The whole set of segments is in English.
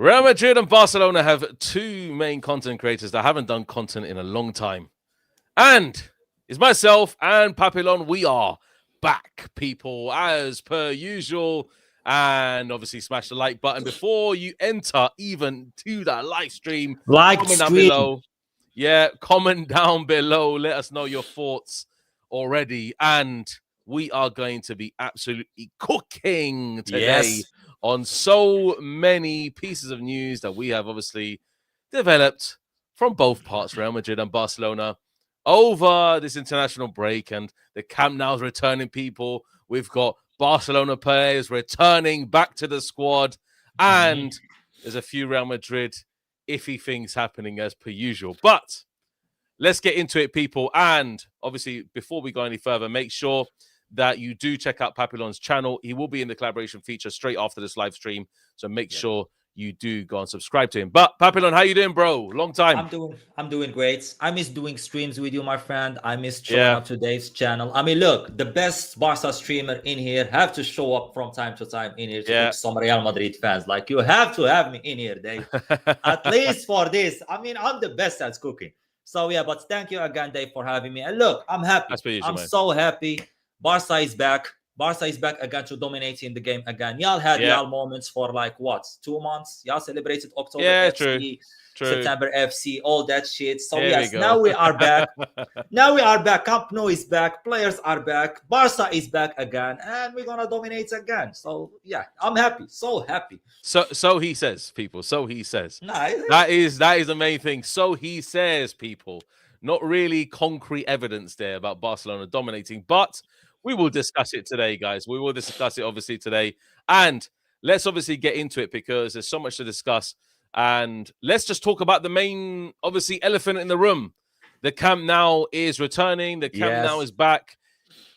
Real Madrid and Barcelona have two main content creators that haven't done content in a long time. And it's myself and Papillon. We are back, people, as per usual. And obviously, smash the like button before you enter even to that live stream. Comment down below. Yeah, comment down below. Let us know your thoughts already. And we are going to be absolutely cooking today on so many pieces of news that we have obviously developed from both parts, Real Madrid and Barcelona, over this international break. And the Camp Nou's returning, people. We've got Barcelona players returning back to the squad. And there's a few Real Madrid iffy things happening as per usual. But let's get into it, people. And obviously, before we go any further, make sure that you do check out Papillon's channel. He will be in the collaboration feature straight after this live stream. So make sure you do go and subscribe to him. But Papillon, how you doing, bro? Long time. I'm doing great. I miss doing streams with you, my friend. I miss showing up to Dave's channel. I mean, look, the best Barca streamer in here have to show up from time to time in here to cook some Real Madrid fans. Like, you have to have me in here, Dave. At least for this. I mean, I'm the best at cooking. So yeah, but thank you again, Dave, for having me. And look, I'm happy. I'm so happy. Barca is back. Barca is back again to dominating the game again. Y'all had y'all moments for like what, 2 months? Y'all celebrated October FC, September FC, all that shit. So yes, now we are back. Now we are back. Camp Nou is back. Players are back. Barca is back again, and we're gonna dominate again. So yeah, I'm happy. So happy. So he says, people. So he says. Nice. That is the main thing. So he says, people. Not really concrete evidence there about Barcelona dominating, but we will discuss it today, guys. We will discuss it, obviously, today. And let's obviously get into it because there's so much to discuss. And let's just talk about the main, obviously, elephant in the room. The Camp Nou is returning. The Camp Nou is back.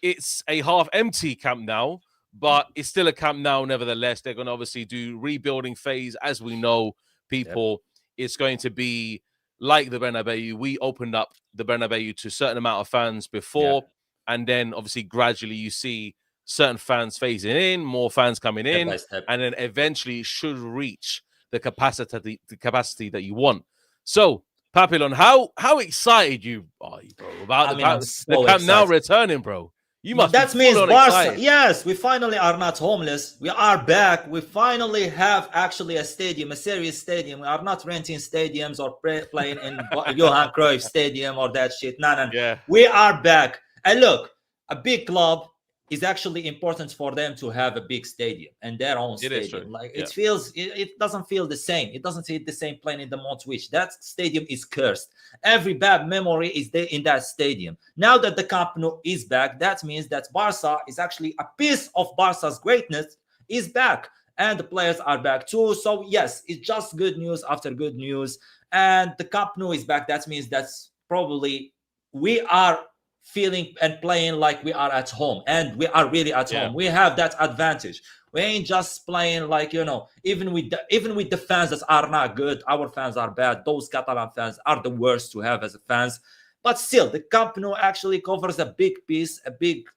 It's a half-empty Camp Nou, but it's still a Camp Nou nevertheless. They're going to obviously do rebuilding phase. As we know, people, it's going to be like the Bernabeu. We opened up the Bernabeu to a certain amount of fans before. And then, obviously, gradually you see certain fans phasing in, more fans coming in, and then eventually it should reach the capacity that you want. So, Papillon, how excited you are, bro, about the Camp Nou returning, bro? You must. That means Barca. Yes, we finally are not homeless. We are back. We finally have actually a stadium, a serious stadium. We are not renting stadiums or playing in Johan Cruyff Stadium or that shit. No. Yeah. We are back. And look, a big club is actually important for them to have a big stadium and their own stadium. Like it doesn't feel the same. It doesn't feel the same playing in the Montjuic. That stadium is cursed. Every bad memory is there in that stadium. Now that the Camp Nou is back, that means that Barca is actually a piece of Barca's greatness is back. And the players are back too. So yes, it's just good news after good news. And the Camp Nou is back. That means that's probably we are feeling and playing like we are at home, and we are really at home. We have that advantage. We ain't just playing like, you know, even with the fans that are not good. Our fans are bad. Those Catalan fans are the worst to have as fans. But still, the Camp Nou actually covers a big piece, a big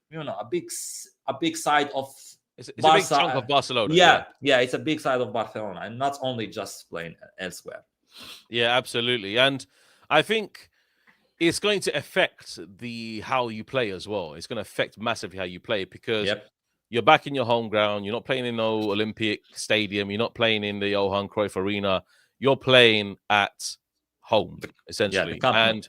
side of it's a big chunk of Barcelona. Yeah, it's a big side of Barcelona, and not only just playing elsewhere. Yeah, absolutely. And I think it's going to affect how you play as well. It's going to affect massively how you play because you're back in your home ground. You're not playing in no Olympic Stadium. You're not playing in the Johan Cruyff Arena. You're playing at home, essentially. And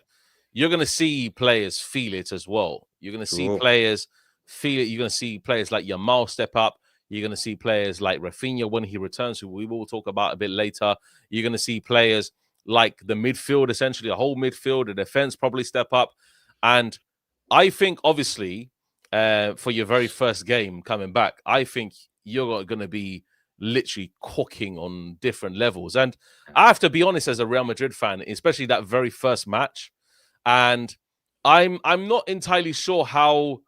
you're going to see players feel it as well. You're going to see players feel it. You're going to see players like Yamal step up. You're going to see players like Raphinha when he returns, who we will talk about a bit later. You're going to see players like the midfield, essentially, the whole midfield, the defense probably step up. And I think, obviously, for your very first game coming back, I think you're going to be literally cooking on different levels. And I have to be honest, as a Real Madrid fan, especially that very first match, and I'm not entirely sure how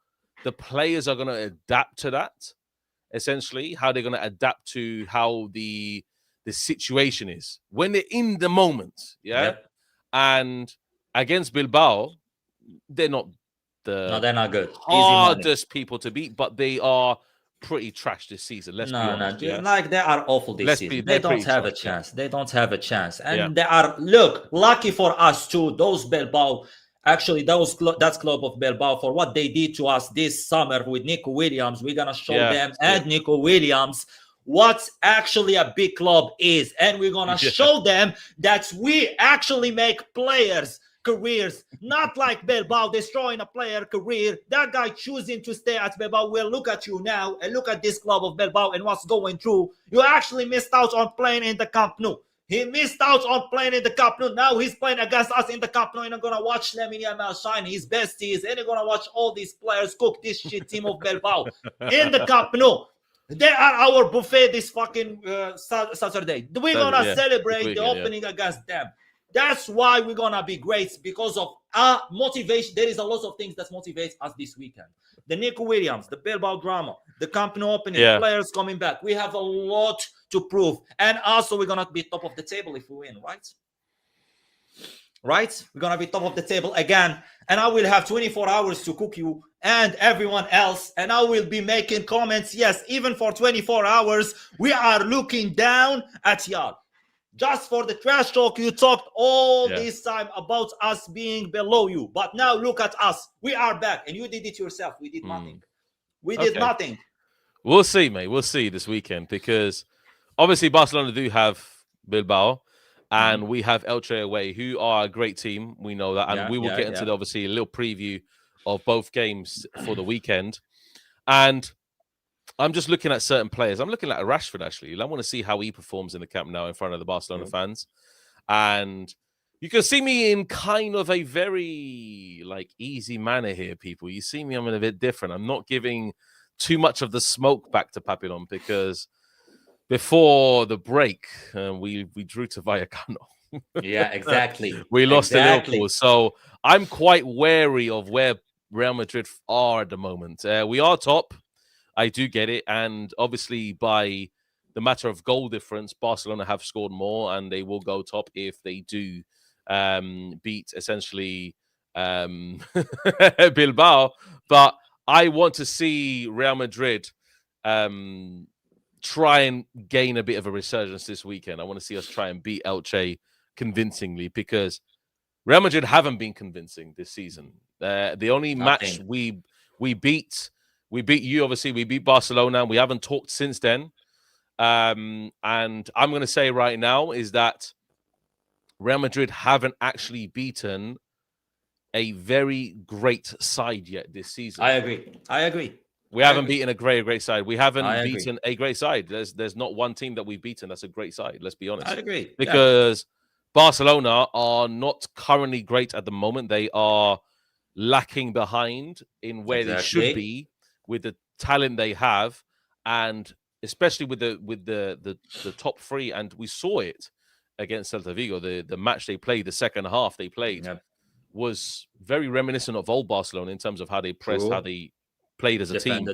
the players are going to adapt to that, essentially, how they're going to adapt to how the situation is when they're in the moment, and against Bilbao, they're not they're not good. Hardest people to beat, but they are pretty trash this season. Let's be honest. No, like they are awful this season. They don't have a chance. They don't have a chance, and they are lucky for us too. Those Bilbao, actually, that club of Bilbao for what they did to us this summer with Nico Williams. We're gonna show them and Nico Williams what actually a big club is, and we're gonna show them that we actually make players careers, not like Bilbao destroying a player career. That guy choosing to stay at Bilbao. Well, look at you now and look at this club of Bilbao and what's going through. You actually missed out on playing in the Camp Nou. He missed out on playing in the Camp Nou. Now he's playing against us in the Camp Nou, and I'm gonna watch Lamine Yamal shine his besties, and I'm gonna watch all these players cook this shit team of Bilbao in the Camp Nou. They are our buffet this fucking Saturday. We're gonna celebrate the opening against them. That's why we're gonna be great, because of our motivation. There is a lot of things that motivates us this weekend. The Nico Williams, the Bilbao drama, the Camp Nou opening, players coming back. We have a lot to prove, and also we're gonna be top of the table if we win, right? Right? We're gonna be top of the table again, and I will have 24 hours to cook you and everyone else, and I will be making comments. Yes, even for 24 hours, we are looking down at y'all. Just for the trash talk, you talked all this time about us being below you. But now look at us. We are back. And you did it yourself. We did nothing. We did nothing. We'll see, mate. We'll see this weekend, because obviously Barcelona do have Bilbao and we have Elche away, who are a great team. We know that. And we will get into, obviously, a little preview of both games for the weekend. And I'm just looking at certain players. I'm looking at Rashford, actually. I want to see how he performs in the Camp Nou in front of the Barcelona fans. And you can see me in kind of a very, easy manner here, people. You see me, I'm a bit different. I'm not giving too much of the smoke back to Papillon, because before the break, we drew to Vallecano. Yeah, exactly. We lost to Liverpool. So I'm quite wary of where Real Madrid are at the moment. We are top. I do get it. And obviously, by the matter of goal difference, Barcelona have scored more, and they will go top if they do beat, essentially, Bilbao. But I want to see Real Madrid try and gain a bit of a resurgence this weekend. I want to see us try and beat Elche convincingly, because Real Madrid haven't been convincing this season. The only match we beat you, obviously. We beat Barcelona. We haven't talked since then. And I'm going to say right now is that Real Madrid haven't actually beaten a very great side yet this season. I agree. We haven't beaten a great side. We haven't beaten a great side. There's not one team that we've beaten that's a great side. Let's be honest. I agree. Because Barcelona are not currently great at the moment. They are lacking behind in where they should be, with the talent they have, and especially with the top three. And we saw it against Celta Vigo. The match they played, the second half they played, was very reminiscent of old Barcelona in terms of how they pressed, how they played as a team.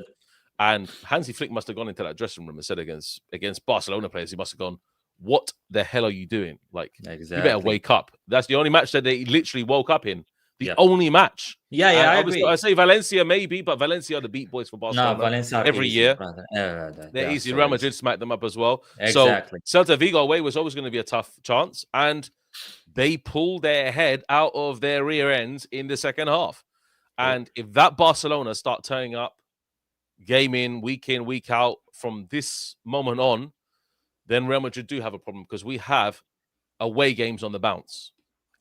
And Hansi Flick must have gone into that dressing room and said against Barcelona players, he must have gone, "What the hell are you doing? You better wake up." That's the only match that they literally woke up in. The only match. I agree. I say Valencia maybe, but Valencia are the beat boys for Barcelona. No, Valencia every year. They're easy. Real Madrid smacked them up as well. Exactly. So Celta Vigo away was always going to be a tough chance, and they pulled their head out of their rear ends in the second half. And if that Barcelona start turning up game in, week out from this moment on, then Real Madrid do have a problem, because we have away games on the bounce.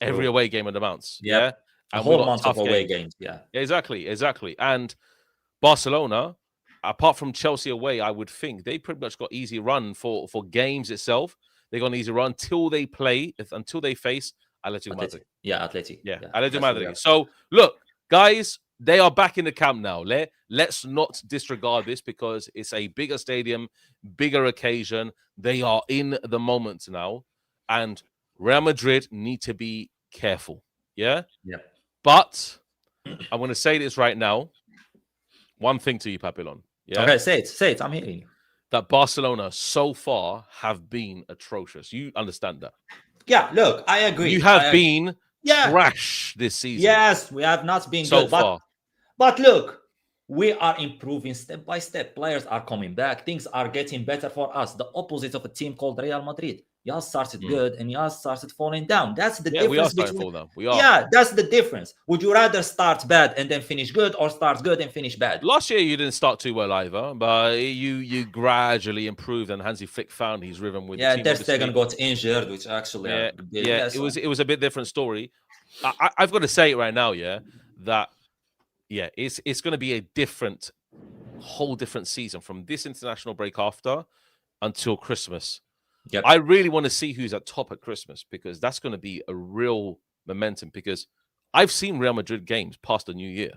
Every away game on the bounce. Yeah. A whole month of away games. Yeah. Exactly. And Barcelona, apart from Chelsea away, I would think they pretty much got easy run for games itself. They got an easy run until they face Atletico Madrid. Atleti. Yeah, Atletico Madrid. So look, guys, they are back in the Camp Nou. Let's not disregard this, because it's a bigger stadium, bigger occasion. They are in the moment now, and Real Madrid need to be careful. Yeah. But I want to say this right now. One thing to you, Papillon. Yeah. Okay, say it. I'm hearing you. That Barcelona so far have been atrocious. You understand that? Yeah. Look, I agree. You have been trash this season. Yes, we have not been so good far. But look, we are improving step by step. Players are coming back. Things are getting better for us. The opposite of a team called Real Madrid. Y'all started good and y'all started falling down. That's the difference. We are starting to fall down. We are. Yeah, that's the difference. Would you rather start bad and then finish good, or start good and finish bad? Last year you didn't start too well either, but you gradually improved, and Hansi Flick found his rhythm with the team. Ter Stegen got injured, which actually it was a bit different story. I've got to say it right now, that it's going to be a whole different season from this international break after until Christmas. Yep. I really want to see who's at top at Christmas, because that's going to be a real momentum, because I've seen Real Madrid games past the New Year.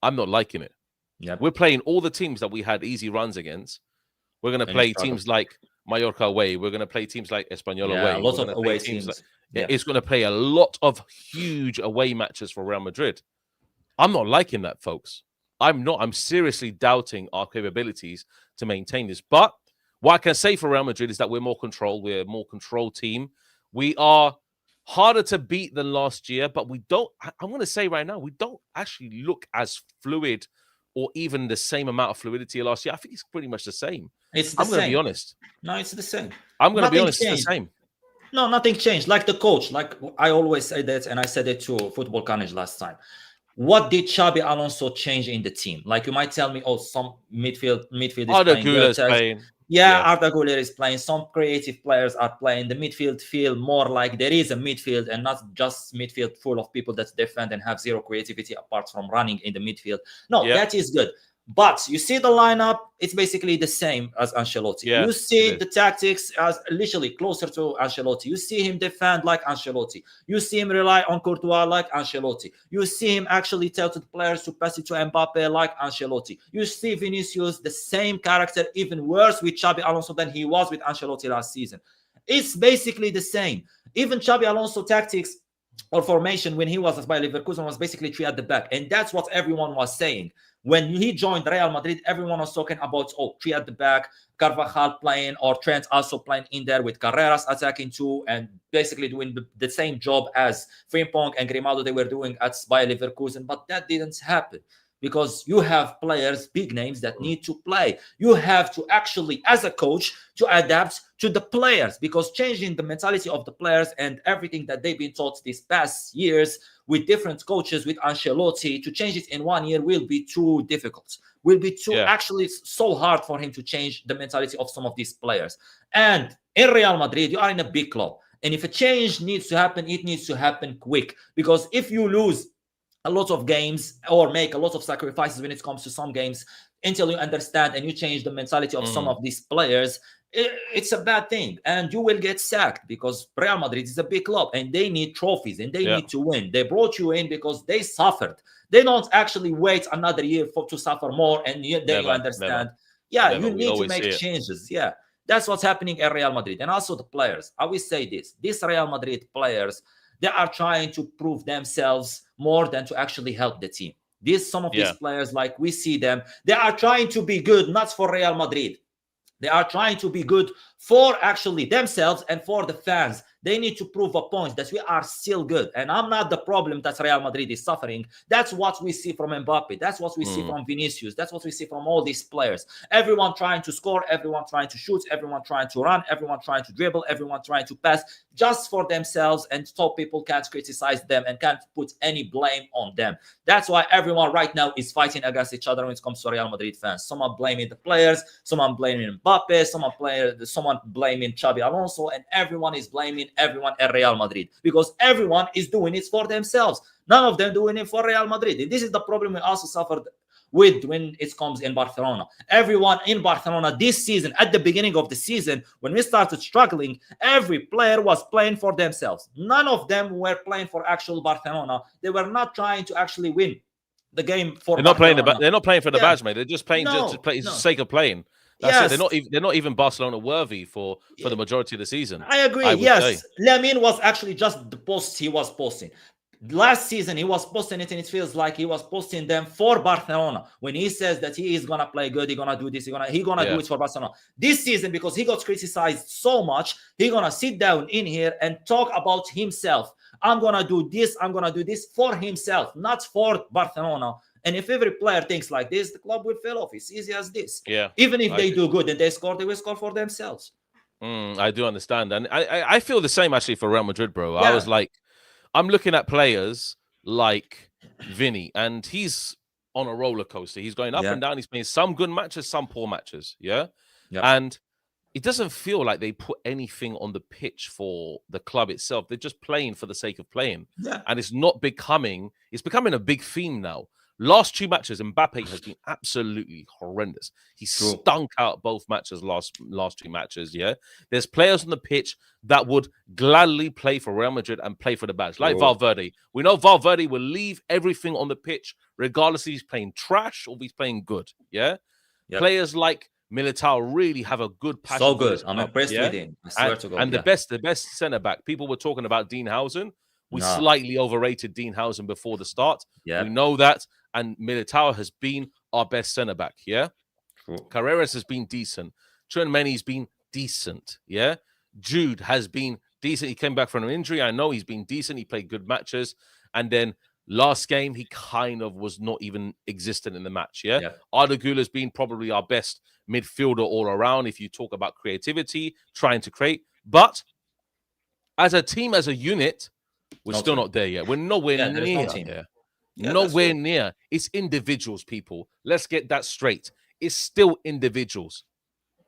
I'm not liking it. Yep. We're playing all the teams that we had easy runs against. We're going to play teams like Mallorca away. We're going to play teams like Espanyol away. A lot of away teams. It's going to play a lot of huge away matches for Real Madrid. I'm not liking that, folks. I'm not. I'm seriously doubting our capabilities to maintain this. But what I can say for Real Madrid is that we're more controlled. We're a more controlled team. We are harder to beat than last year, but we don't. I'm going to say right now, we don't actually look as fluid or even the same amount of fluidity last year. I think it's pretty much the same. I'm going to be honest. No, it's the same. I'm going to be honest. It's the same. No, nothing changed. Like the coach, like I always say that, and I said it to Football Carnage last time. What did Xabi Alonso change in the team? Like you might tell me, some midfield is playing. Arda Güler is playing. Some creative players are playing. The midfield feel more like there is a midfield and not just midfield full of people that defend and have zero creativity apart from running in the midfield. No, that is good. But you see the lineup, it's basically the same as Ancelotti. You see the tactics as literally closer to Ancelotti. You see him defend like Ancelotti. You see him rely on Courtois like Ancelotti. You see him actually tell to the players to pass it to Mbappe like Ancelotti. You see Vinicius, the same character, even worse with Xabi Alonso than he was with Ancelotti last season. It's basically the same. Even Xabi Alonso tactics or formation when he was at Bayer Leverkusen was basically 3 at the back. And that's what everyone was saying. When he joined Real Madrid, everyone was talking about 3 at the back, Carvajal playing, or Trent also playing in there with Carreras attacking too, and basically doing the same job as Frimpong and Grimaldo they were doing at Bayer Leverkusen. But that didn't happen, because you have players, big names that need to play. You have to actually, as a coach, to adapt to the players, because changing the mentality of the players and everything that they've been taught these past years with different coaches, with Ancelotti, to change it in 1 year will be too difficult. Will be too actually so hard for him to change the mentality of some of these players. And in Real Madrid, you are in a big club. And if a change needs to happen, it needs to happen quick. Because if you lose a lot of games or make a lot of sacrifices when it comes to some games until you understand and you change the mentality of some of these players, it's a bad thing, and you will get sacked, because Real Madrid is a big club and they need trophies and they need to win. They brought you in because they suffered. They don't actually wait another year to suffer more, and then you understand. You need to make changes. That's what's happening at Real Madrid. And also the players. I will say this. These Real Madrid players, they are trying to prove themselves more than to actually help the team. Some of these players, like we see them, they are trying to be good, not for Real Madrid. They are trying to be good for actually themselves and for the fans. They need to prove a point that we are still good. And I'm not the problem that Real Madrid is suffering. That's what we see from Mbappe. That's what we see from Vinicius. That's what we see from all these players. Everyone trying to score, everyone trying to shoot, everyone trying to run, everyone trying to dribble, everyone trying to pass, just for themselves, and top people can't criticize them and can't put any blame on them. That's why everyone right now is fighting against each other when it comes to Real Madrid fans. Someone blaming the players, someone blaming Mbappe, someone blaming Xabi Alonso, and everyone is blaming everyone at Real Madrid, because everyone is doing it for themselves. None of them doing it for Real Madrid. And this is the problem we also suffered with when it comes in Barcelona. Everyone in Barcelona this season, at the beginning of the season, when we started struggling, every player was playing for themselves. None of them were playing for actual Barcelona. They were not trying to actually win the game for They're not Barcelona. They're not playing for the badge, mate. They're just playing just for the sake of playing. That's it. They're not even Barcelona worthy for the majority of the season. I agree. Lamine was actually just the posts he was posting. Last season, he was posting it, and it feels like he was posting them for Barcelona. When he says that he is going to play good, he's going to do this, he's going to do it for Barcelona. This season, because he got criticized so much, he's going to sit down in here and talk about himself. I'm going to do this for himself, not for Barcelona. And if every player thinks like this, the club will fail off. It's easy as this. Yeah. Even if they do good and they will score for themselves. I do understand. And I feel the same actually for Real Madrid, bro. I was like, I'm looking at players like Vinny, and he's on a roller coaster. He's going up and down. He's playing some good matches, some poor matches. And it doesn't feel like they put anything on the pitch for the club itself. They're just playing for the sake of playing. And it's becoming a big theme now. Last 2 matches, Mbappe has been absolutely horrendous. He stunk out both matches, last 2 matches, There's players on the pitch that would gladly play for Real Madrid and play for the badge, like Valverde. We know Valverde will leave everything on the pitch, regardless if he's playing trash or if he's playing good, Players like Militao really have a good passion. So good. I'm impressed with him. I swear to God. And the best centre-back, people were talking about Dean Housen. We slightly overrated Dean Housen before the start. We know that. And Militao has been our best centre-back, Carreras has been decent. Tchouaméni's been decent, Jude has been decent. He came back from an injury. I know he's been decent. He played good matches. And then last game, he kind of was not even existent in the match, Arda Güler's been probably our best midfielder all around if you talk about creativity, trying to create. But as a team, as a unit, we're still not there yet. We're nowhere near there. Nowhere near. It's individuals, people. Let's get that straight. It's still individuals.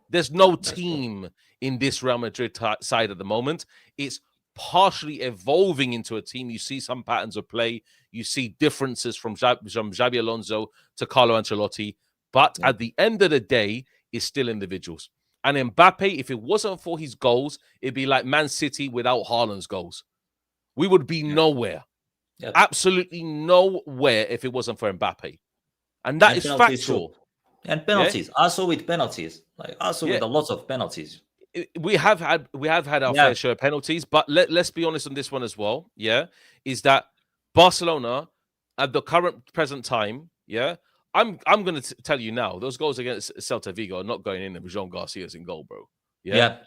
There's no team in this Real Madrid side at the moment. It's partially evolving into a team. You see some patterns of play. You see differences from Xabi Alonso to Carlo Ancelotti. But at the end of the day, it's still individuals. And Mbappe, if it wasn't for his goals, it'd be like Man City without Haaland's goals. We would be nowhere. Absolutely nowhere if it wasn't for Mbappe. And that is factual. And penalties. Also with penalties. With a lot of penalties. We have had our fair share of penalties, but let's be honest on this one as well. Is that Barcelona at the present time, I'm going to tell you now, those goals against Celta Vigo are not going in if Jean Garcia's in goal, bro.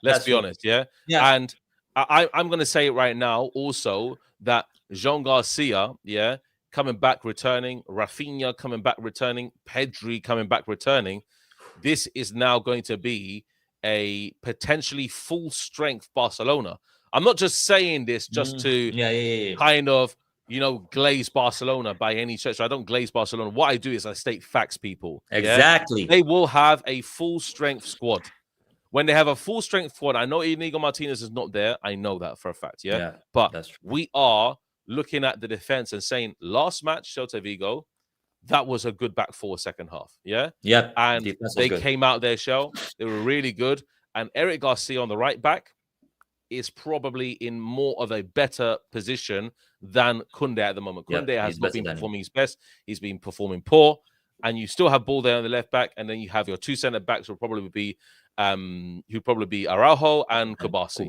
Let's be honest. And I'm going to say it right now also that Jean Garcia, coming back, returning, Raphinha coming back, returning, Pedri coming back, returning. This is now going to be a potentially full-strength Barcelona. I'm not just saying this just to kind of, glaze Barcelona by any stretch. I don't glaze Barcelona. What I do is I state facts, people. Exactly. They will have a full-strength squad. When they have a full-strength squad, I know Inigo Martinez is not there. I know that for a fact, But we are looking at the defense and saying, last match, Celta Vigo, that was a good back four second half, And they came out their shell. They were really good. And Eric Garcia on the right back is probably in more of a better position than Koundé at the moment. Koundé has not been performing his best. He's been performing poor. And you still have Ball there on the left back. And then you have your 2 centre backs will probably be Araujo and Kubasi.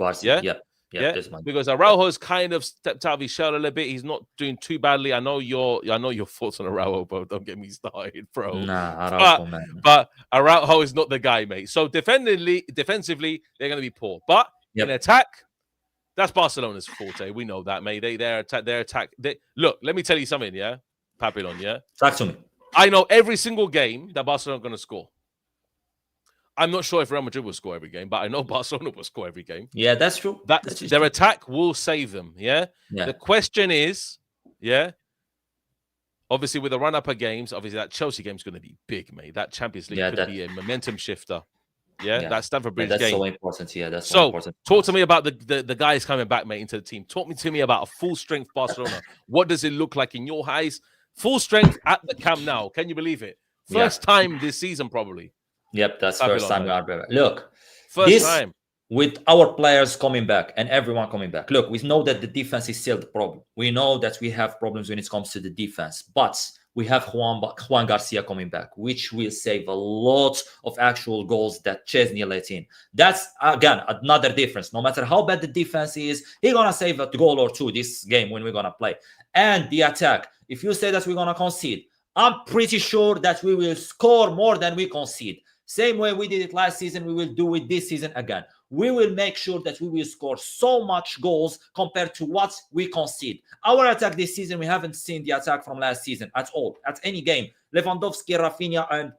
Because Araujo's kind of stepped out of his shell a little bit. He's not doing too badly. I know your thoughts on Araujo, bro. Don't get me started, bro. Araujo, man. But Araujo is not the guy, mate. So defensively, they're going to be poor. But in attack, that's Barcelona's forte. We know that, mate. Their attack. Look, let me tell you something, Papillon, Talk to me. I know every single game that Barcelona are going to score. I'm not sure if Real Madrid will score every game, but I know Barcelona will score every game. Yeah, that's true. Their attack will save them, The question is, obviously with the run-up of games, obviously that Chelsea game is going to be big, mate. That Champions League could be a momentum shifter. That Stamford Bridge game. That's so important, that's so important. Talk to me about the guys coming back, mate, into the team. Talk to me about a full-strength Barcelona. What does it look like in your eyes? Full strength at the Camp Nou. Can you believe it? First time this season, probably. Yep, that's first time. Look, first time. With our players coming back and everyone coming back. Look, we know that the defense is still the problem. We know that we have problems when it comes to the defense. But we have Juan Garcia coming back, which will save a lot of actual goals that Chesney let in. That's, again, another difference. No matter how bad the defense is, he's going to save a goal or two this game when we're going to play. And the attack, if you say that we're going to concede, I'm pretty sure that we will score more than we concede. Same way we did it last season, we will do it this season again. we will make sure that we will score so much goals compared to what we concede. Our attack this season, we haven't seen the attack from last season at all, at any game. Lewandowski, Raphinha, and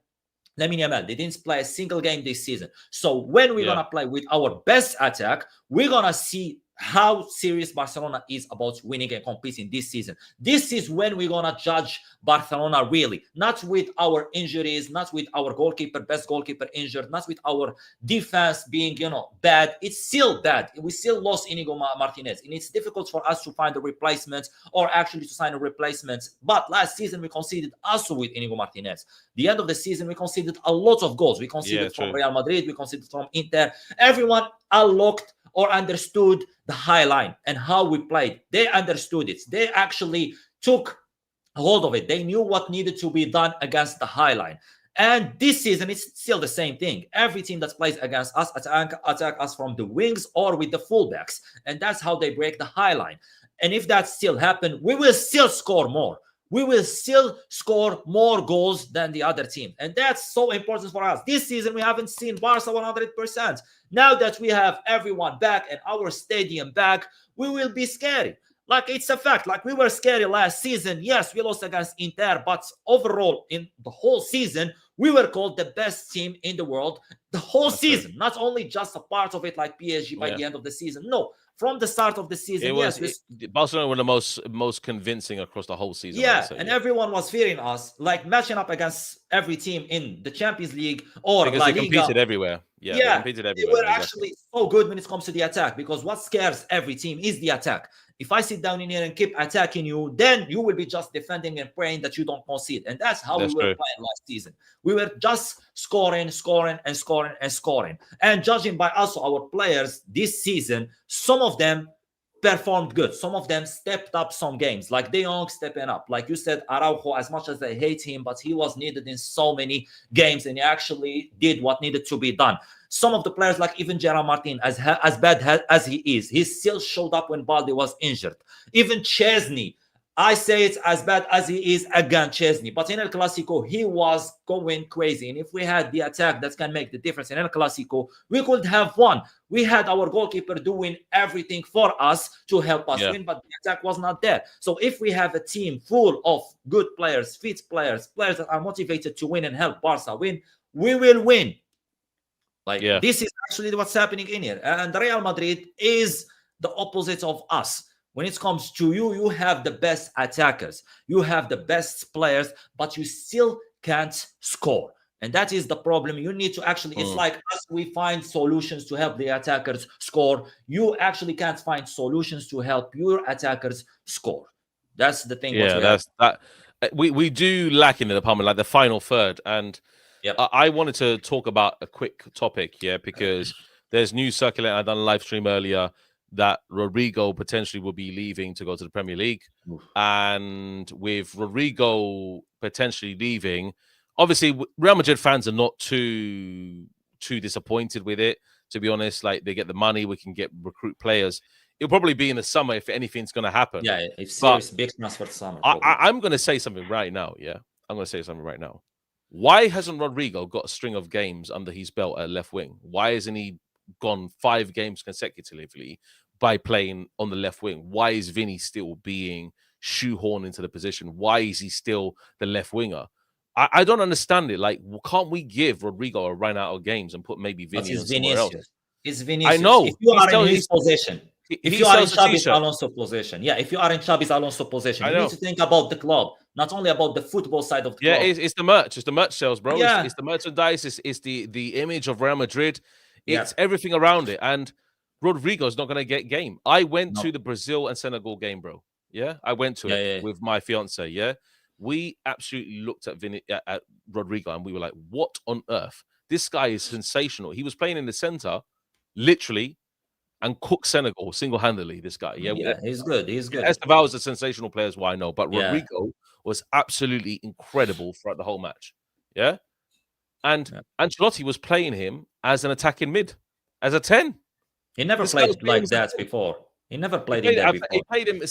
Lamine Yamal, they didn't play a single game this season. So when we're going to play with our best attack, we're going to see how serious Barcelona is about winning and competing this season. This is when we're going to judge Barcelona really, not with our injuries, not with our best goalkeeper injured, not with our defense being, bad. It's still bad. We still lost Inigo Martinez, and it's difficult for us to find a replacement or actually to sign a replacement. But last season, we conceded also with Inigo Martinez. The end of the season, we conceded a lot of goals. We conceded from Real Madrid, we conceded from Inter. Everyone unlocked or understood the high line and how we played. They understood it. They actually took hold of it. They knew what needed to be done against the high line. And this season, it's still the same thing. Every team that plays against us attack us from the wings or with the fullbacks. And that's how they break the high line. And if that still happens, we will still score more. We will still score more goals than the other team. And that's so important for us. This season, we haven't seen Barca 100%. Now that we have everyone back and our stadium back, we will be scary. Like, it's a fact. Like, we were scary last season. Yes, we lost against Inter, but overall, in the whole season, we were called the best team in the world the whole season. True. Not only just a part of it like PSG by the end of the season. No. From the start of the season, Barcelona were the most convincing across the whole season. Yeah, and everyone was fearing us, like matching up against every team in the Champions League or because La they Liga. Competed everywhere. Yeah, they competed everywhere. They were actually so good when it comes to the attack, because what scares every team is the attack. If I sit down in here and keep attacking you, then you will be just defending and praying that you don't concede. And that's how we were playing last season. We were just scoring. And judging by also our players this season, some of them performed good. Some of them stepped up some games, like De Jong stepping up. Like you said, Araujo, as much as I hate him, but he was needed in so many games, and he actually did what needed to be done. Some of the players, like even Gerard Martin, as bad as he is, he still showed up when Balde was injured. Even Chesney, I say it's as bad as he is again, Chesney. But in El Clasico, he was going crazy. And if we had the attack that can make the difference in El Clasico, we could have won. We had our goalkeeper doing everything for us to help us win, but the attack was not there. So if we have a team full of good players, fit players, players that are motivated to win and help Barca win, we will win. This is actually what's happening in here. And Real Madrid is the opposite of us. When it comes to you have the best attackers. You have the best players, but you still can't score. And that is the problem. You need to actually, it's like us, we find solutions to help the attackers score. You actually can't find solutions to help your attackers score. That's the thing. Yeah, we do lack in the department, like the final third. And I wanted to talk about a quick topic here, because there's news circulating. I done a live stream earlier that Rodrygo potentially will be leaving to go to the Premier League. And with Rodrygo potentially leaving, obviously Real Madrid fans are not too disappointed with it, to be honest. Like, they get the money, we can recruit players. It'll probably be in the summer if anything's going to happen. Yeah, if serious big transfer summer. I'm going to say something right now, I'm going to say something right now. Why hasn't Rodrygo got a string of games under his belt at left wing? Why hasn't he gone 5 games consecutively by playing on the left wing? Why is Vinny still being shoehorned into the position? Why is he still the left winger? I don't understand it. Like, can't we give Rodrygo a run out of games and put maybe Vinny somewhere else? It's Vinicius. I know. If you are in his position, if you are in Xabi Alonso position, if you are in Xabi Alonso position, you need to think about the club, not only about the football side of the club. Yeah, it's the merch. It's the merch sales, bro. Yeah. It's the merchandise. It's the image of Real Madrid. It's everything around it. And Rodrygo's not going to get game. I went to the Brazil and Senegal game, bro. Yeah, I went to it with my fiance. Yeah, we absolutely looked at at Rodrygo and we were like, what on earth? This guy is sensational. He was playing in the center, literally, and cooked Senegal single-handedly, this guy. Yeah, he's good. He's good. Esteval is a sensational player, as well, I know. But Rodrygo was absolutely incredible throughout the whole match. Yeah? And Ancelotti was playing him as an attacking mid, as a 10. He never played like that before. He never played him there before. He played him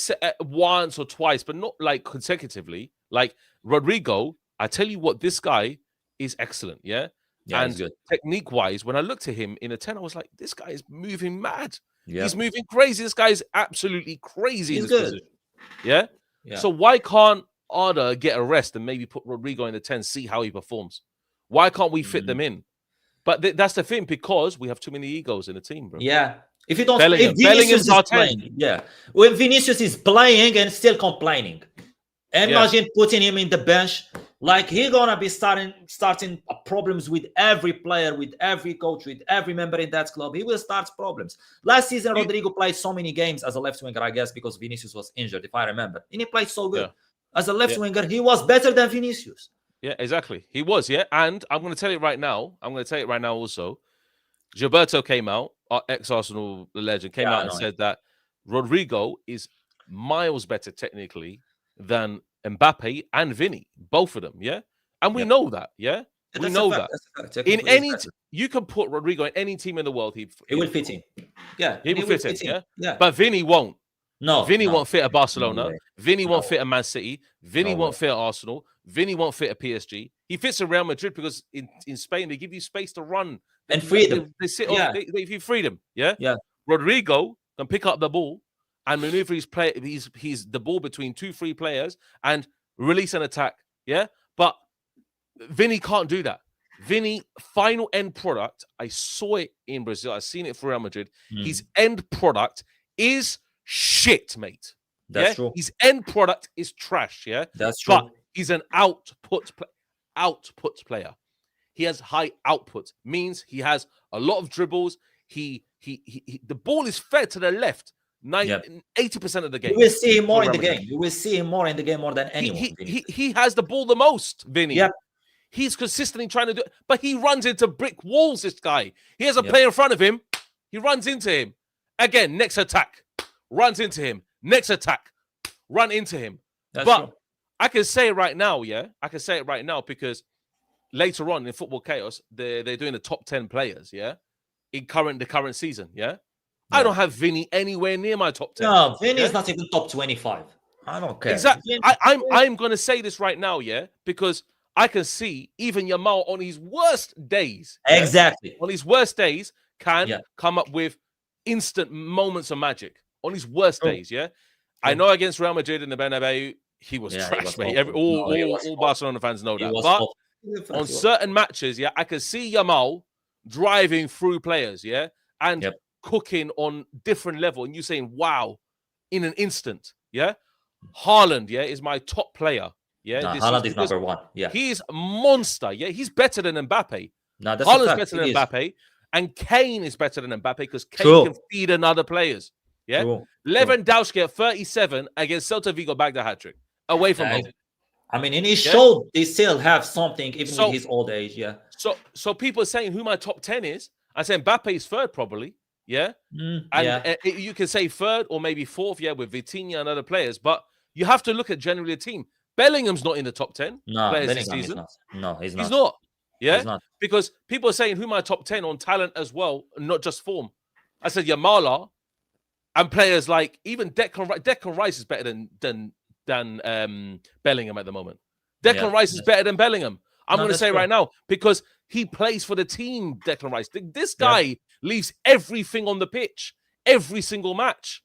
once or twice, but not like consecutively. Like Rodrygo, I tell you what, this guy is excellent, yeah? Yeah, and he's good. technique-wise, when I looked at him in a 10, I was like, this guy is moving mad. He's moving crazy. This guy is absolutely crazy in this position. Yeah? So why can't Arda get a rest and maybe put Rodrygo in the 10, see how he performs? Why can't we fit them in? But that's the thing, because we have too many egos in the team, bro. Yeah. If you don't, if Vinicius is playing, when Vinicius is playing and still complaining, imagine putting him in the bench. Like, he's gonna be starting problems with every player, with every coach, with every member in that club. He will start problems. Last season, Rodrygo played so many games as a left winger, I guess, because Vinicius was injured, if I remember. And he played so good. As a left winger, he was better than Vinicius. Yeah, exactly. He was, And I'm going to tell you right now. Also. Gilberto came out, our ex-Arsenal legend, came out and said that Rodrygo is miles better technically than Mbappe and Vinny, both of them, and we know that, we know that. In any, you can put Rodrygo in any team in the world, he will fit in. He will fit in. But Vinny won't. No, Vinny won't fit at Barcelona. Vinny won't fit at Man City. Vinny won't fit at Arsenal. Vinny won't fit at PSG. He fits at Real Madrid because in Spain they give you space to run and freedom. They sit off. They give you freedom. Rodrygo can pick up the ball and maneuver his play. He's the ball between 2-3 players and release an attack. But Vinny can't do that. Vinny, final end product. I saw it in Brazil. I've seen it for Real Madrid. His end product is shit, mate. That's true. His end product is trash. That's true. But he's an output player. He has high output, means he has a lot of dribbles. The ball is fed to the left 80% of the game. You will see him more in the game. You will see him more in the game more than anyone. He has the ball the most, Vinny. He's consistently trying to do it, but he runs into brick walls, this guy. He has a player in front of him. He runs into him. Again, next attack. Runs into him. Next attack. Run into him. That's but true. I can say it right now, I can say it right now because later on in Football Chaos, they're doing the top 10 players, in the current season, I don't have Vinny anywhere near my top 10. No, Vinny is not even top 25. I don't care. Exactly. I'm going to say this right now, because I can see even Yamal on his worst days. Exactly. On his worst days can come up with instant moments of magic. On his worst days, I know against Real Madrid in the Bernabeu, he was trash, mate. All Barcelona fans know that. But on certain matches, I can see Yamal driving through players, and cooking on different level. And you saying, wow, in an instant, Haaland, is my top player. Haaland is number one. He's a monster. He's better than Mbappe. Haaland's better than Mbappe. And Kane is better than Mbappe because Kane can feed in other players. Lewandowski at 37 against Celta Vigo bagged a hat-trick. Away from home. I mean, in his show, they still have something, even with his old age, So people are saying who my top 10 is. I say Mbappe is third, probably. And you can say third or maybe fourth, with Vitinha and other players. But you have to look at generally a team. Bellingham's not in the top 10 players this season. No, he's not. He's not. He's not. Because people are saying who my top 10 on talent as well, not just form. I said Yamala and players like even Declan Rice is better than Bellingham at the moment. Declan Rice is better than Bellingham. I'm going to say right now because he plays for the team, Declan Rice. This guy leaves everything on the pitch, every single match.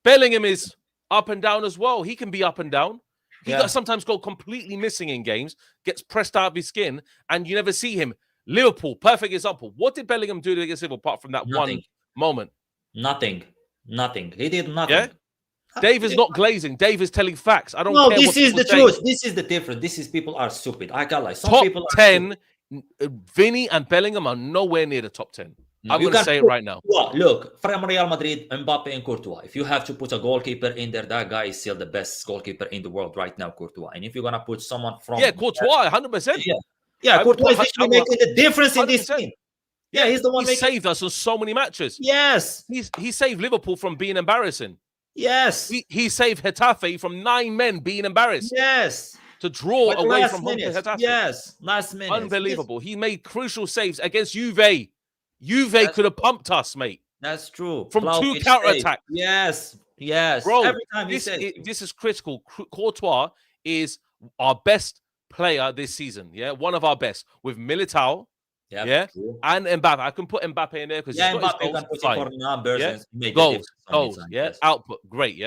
Bellingham is up and down as well. He can be up and down. He sometimes go completely missing in games, gets pressed out of his skin, and you never see him. Liverpool, perfect example. What did Bellingham do against Liverpool apart from that one moment? Nothing. He did nothing. Dave is not glazing. Dave is telling facts. I don't care. This is the truth. This is the difference. This is people are stupid. I can't lie. Some top people are 10, Vinny and Bellingham are nowhere near the top 10. I'm going to say it right now. Look, from Real Madrid, Mbappe and Courtois. If you have to put a goalkeeper in there, that guy is still the best goalkeeper in the world right now, Courtois. And if you're going to put someone from... Courtois, 100%. Courtois is actually making the difference in this team. He's the one he saved us on so many matches. Yes. He saved Liverpool from being embarrassing. Yes. He saved Getafe from 9 men being embarrassed. Yes. To draw away from Getafe. Yes. Last minute. Unbelievable. He made crucial saves against Juve. Juve could have pumped us, mate. That's true. From 2 counter-attacks. Yes. Bro, every time this is critical. Courtois is our best player this season. Yeah, one of our best with Militao. Yep, and Mbappe. I can put Mbappe in there because he's got his goals. Can put him for numbers and make goals, goals, output, great,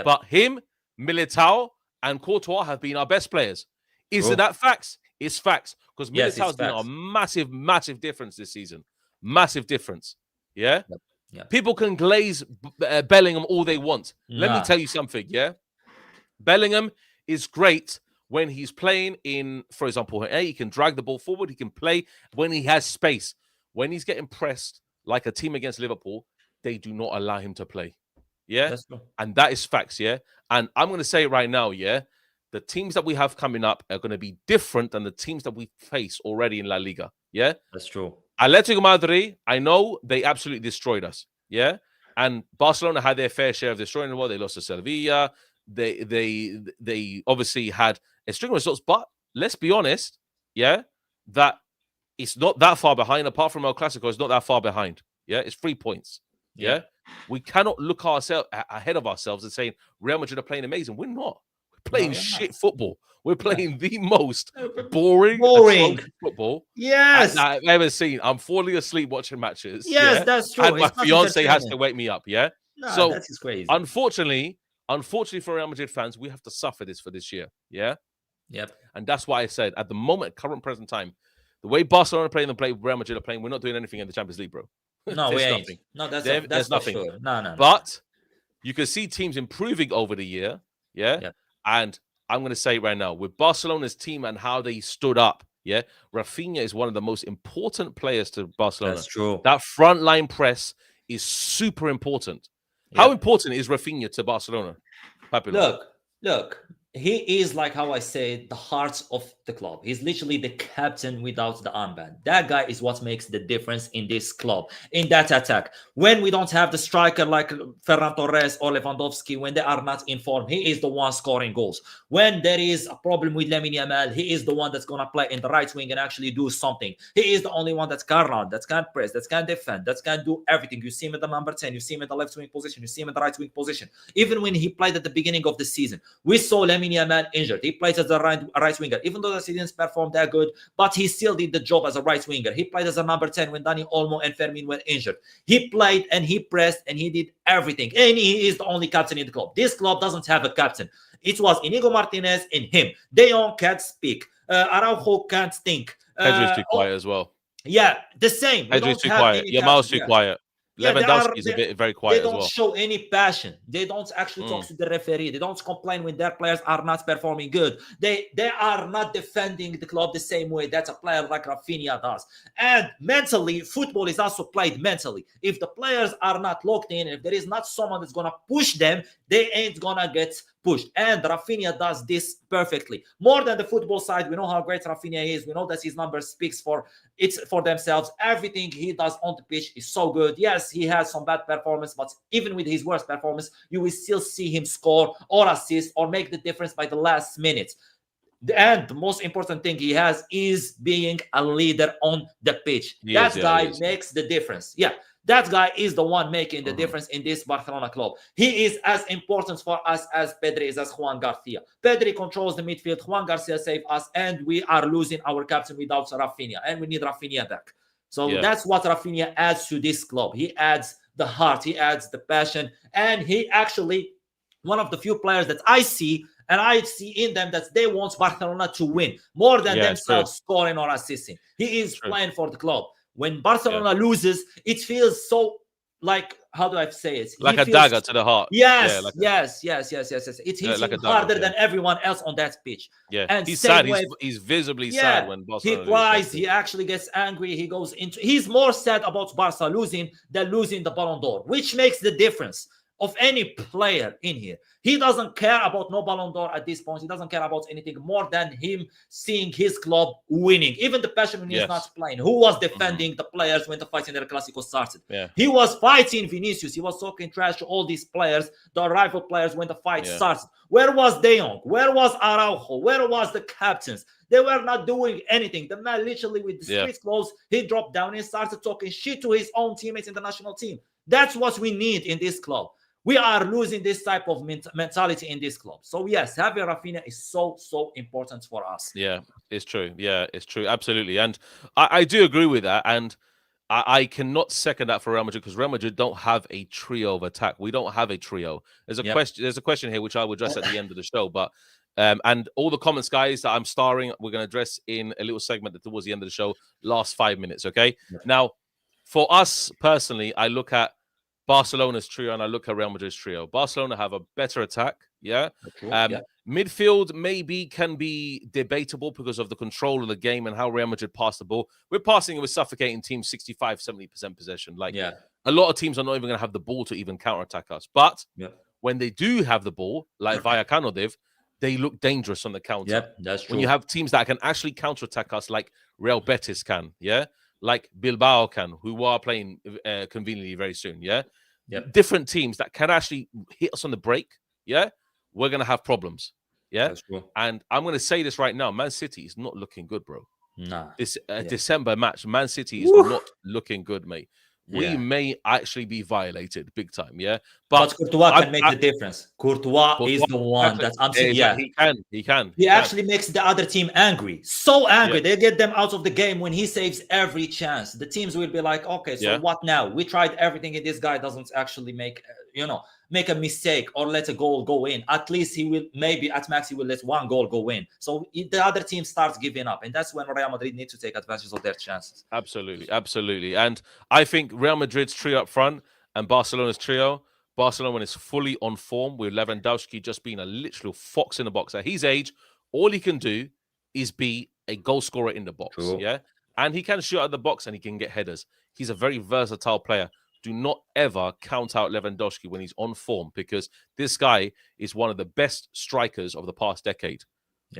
But him, Militao, and Courtois have been our best players. Isn't that facts? It's facts because Militao has been a massive, massive difference this season. Massive difference. Yeah. Yep. People can glaze Bellingham all they want. Let me tell you something. Yeah. Bellingham is great when he's playing in, for example, he can drag the ball forward. He can play when he has space. When he's getting pressed, like a team against Liverpool, they do not allow him to play. Yeah. And that is facts. Yeah. And I'm going to say it right now. Yeah. The teams that we have coming up are going to be different than the teams that we face already in La Liga. Yeah. That's true. Atletico Madrid, I know they absolutely destroyed us. Yeah. And Barcelona had their fair share of destroying the world. They lost to Sevilla. They obviously had a string of results, but let's be honest, that it's not that far behind. Apart from El Clasico, it's not that far behind. Yeah, it's 3 points. Yeah, we cannot look ourselves ahead of ourselves and saying Real Madrid are playing amazing. We're not. We're playing shit football. We're playing the most boring football I've ever seen. I'm falling asleep watching matches. Yes, that's true. And my fiance has to wake me up. Yeah, so that is crazy. Unfortunately for Real Madrid fans, we have to suffer this for this year. Yeah. Yep. And that's why I said at the moment, current present time, the way Barcelona are playing and Real Madrid are playing, we're not doing anything in the Champions League, bro. No, we ain't. No, that's nothing. Sure. No. But you can see teams improving over the year. Yeah. Yep. And I'm going to say right now, with Barcelona's team and how they stood up, Raphinha is one of the most important players to Barcelona. That's true. That frontline press is super important. How important is Raphinha to Barcelona? Look, he is, like how I say, the heart of the club. He's literally the captain without the armband. That guy is what makes the difference in this club, in that attack. When we don't have the striker like Ferran Torres or Lewandowski, when they are not in form, he is the one scoring goals. When there is a problem with Lamine Yamal, he is the one that's going to play in the right wing and actually do something. He is the only one that can run, that can press, that can defend, that can do everything. You see him at the number 10, you see him in the left wing position, you see him in the right wing position. Even when he played at the beginning of the season, we saw Lamine Yamal injured. He plays as a right winger, even though he didn't perform that good, but he still did the job as a right winger. He played as a number 10 when Dani Olmo and Fermin were injured. He played and he pressed and he did everything. And he is the only captain in the club. This club doesn't have a captain. It was Inigo Martinez and him. De Jong can't speak. Araujo can't think. Pedro's too quiet as well. Yeah, the same. Pedro's too quiet. Yamal's too quiet. Lewandowski is a bit very quiet as well. They don't show any passion. They don't actually talk to the referee. They don't complain when their players are not performing good. They are not defending the club the same way that a player like Raphinha does. And mentally, football is also played mentally. If the players are not locked in, if there is not someone that's going to push them, they ain't going to get pushed. And Raphinha does this perfectly. More than the football side, we know how great Raphinha is. We know that his numbers speaks for themselves. Everything he does on the pitch is so good. Yes, he has some bad performance, but even with his worst performance, you will still see him score or assist or make the difference by the last minute. And the most important thing he has is being a leader on the pitch. That guy makes the difference. Yeah. That guy is the one making the difference in this Barcelona club. He is as important for us as Pedri is as Juan Garcia. Pedri controls the midfield. Juan Garcia saved us, and we are losing our captain without Raphinha, and we need Raphinha back. So that's what Raphinha adds to this club. He adds the heart, he adds the passion, and he actually one of the few players that I see, and I see in them that they want Barcelona to win more than themselves scoring or assisting. He is playing for the club. When Barcelona loses, it feels so like, how do I say it? Like a dagger to the heart. Yes. It hits him harder than everyone else on that pitch. Yeah, and he's sad. He's visibly sad when Barcelona he cries. He actually gets angry. He goes into. He's more sad about Barca losing than losing the Ballon d'Or, which makes the difference of any player in here. He doesn't care about no Ballon d'Or at this point. He doesn't care about anything more than him seeing his club winning. Even the passion when he's not playing. Who was defending the players when the fight in the Clasico started? He was fighting Vinicius. He was talking trash to all these players, the rival players, when the fight started. Where was De Jong? Where was Araujo? Where was the captains? They were not doing anything. The man literally with the street clothes, he dropped down and started talking shit to his own teammates in the national team. That's what we need in this club. we are losing this type of mentality in this club. So yes, having Raphinha is so important for us. Yeah, it's true. Yeah, it's true. Absolutely. And I do agree with that. And I cannot second that for Real Madrid, because Real Madrid don't have a trio of attack. We don't have a trio. There's a question. There's a question here which I will address at the end of the show. But and all the comments, guys, that I'm starring, we're going to address in a little segment towards the end of the show. Last 5 minutes, okay? Now, for us personally, I look at Barcelona's trio and I look at Real Madrid's trio. Barcelona have a better attack, yeah. Midfield maybe can be debatable because of the control of the game and how Real Madrid pass the ball. We're passing with suffocating teams 65-70% possession. Like, a lot of teams are not even going to have the ball to even counterattack us. But when they do have the ball, like Vallecano did, they look dangerous on the counter. Yep, that's true. When you have teams that can actually counterattack us, like Real Betis can, like Bilbao can, who are playing conveniently very soon, different teams that can actually hit us on the break, we're going to have problems, and I'm going to say this right now, Man City is not looking good, bro. Nah. This December match, Man City is not looking good, mate. We may actually be violated big time, but Courtois can make the difference. Courtois is the one that I'm saying. He can. He actually makes the other team angry. So angry. They get them out of the game when he saves every chance. The teams will be like, okay, so what now? We tried everything and this guy doesn't actually make a mistake or let a goal go in. At least he will, maybe at max, he will let one goal go in. So the other team starts giving up. And that's when Real Madrid need to take advantage of their chances. Absolutely. And I think Real Madrid's trio up front and Barcelona's trio, Barcelona is fully on form, with Lewandowski just being a literal fox in the box. At his age, all he can do is be a goal scorer in the box. And he can shoot out the box and he can get headers. He's a very versatile player. Do not ever count out Lewandowski when he's on form, because this guy is one of the best strikers of the past decade.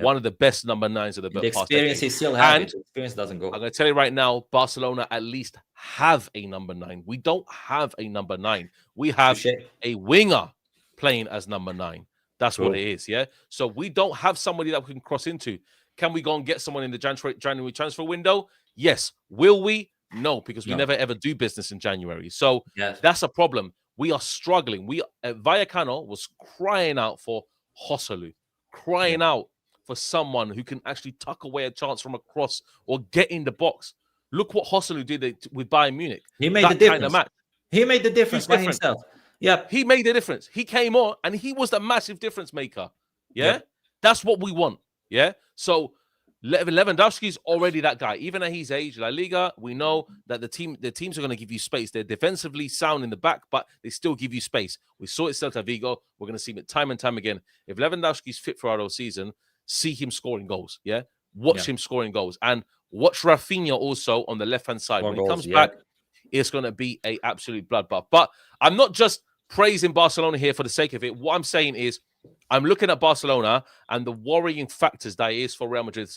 One of the best number 9s of the past decade. Experience he still has. Experience doesn't go. I'm going to tell you right now, Barcelona at least have a number 9. We don't have a number 9. We have a winger playing as number 9. That's what it is, So we don't have somebody that we can cross into. Can we go and get someone in the January transfer window? Yes. Will we? No, because we never ever do business in January. So that's a problem. We are struggling. Vallecano was crying out for Joselu, crying out for someone who can actually tuck away a chance from a cross or get in the box. Look what Joselu did with Bayern Munich. He made the difference. Kind of match. He made the difference by himself. He made the difference. He came on and he was the massive difference maker. That's what we want. So Lewandowski's already that guy. Even at his age, La Liga, we know that the teams are going to give you space. They're defensively sound in the back, but they still give you space. We saw it Celta Vigo. We're going to see it time and time again. If Lewandowski's fit for our whole season, see him scoring goals. Watch him scoring goals, and watch Raphinha also on the left-hand side. When he comes back, it's going to be an absolute bloodbath. But I'm not just praising Barcelona here for the sake of it. What I'm saying is, I'm looking at Barcelona and the worrying factors that is for Real Madrid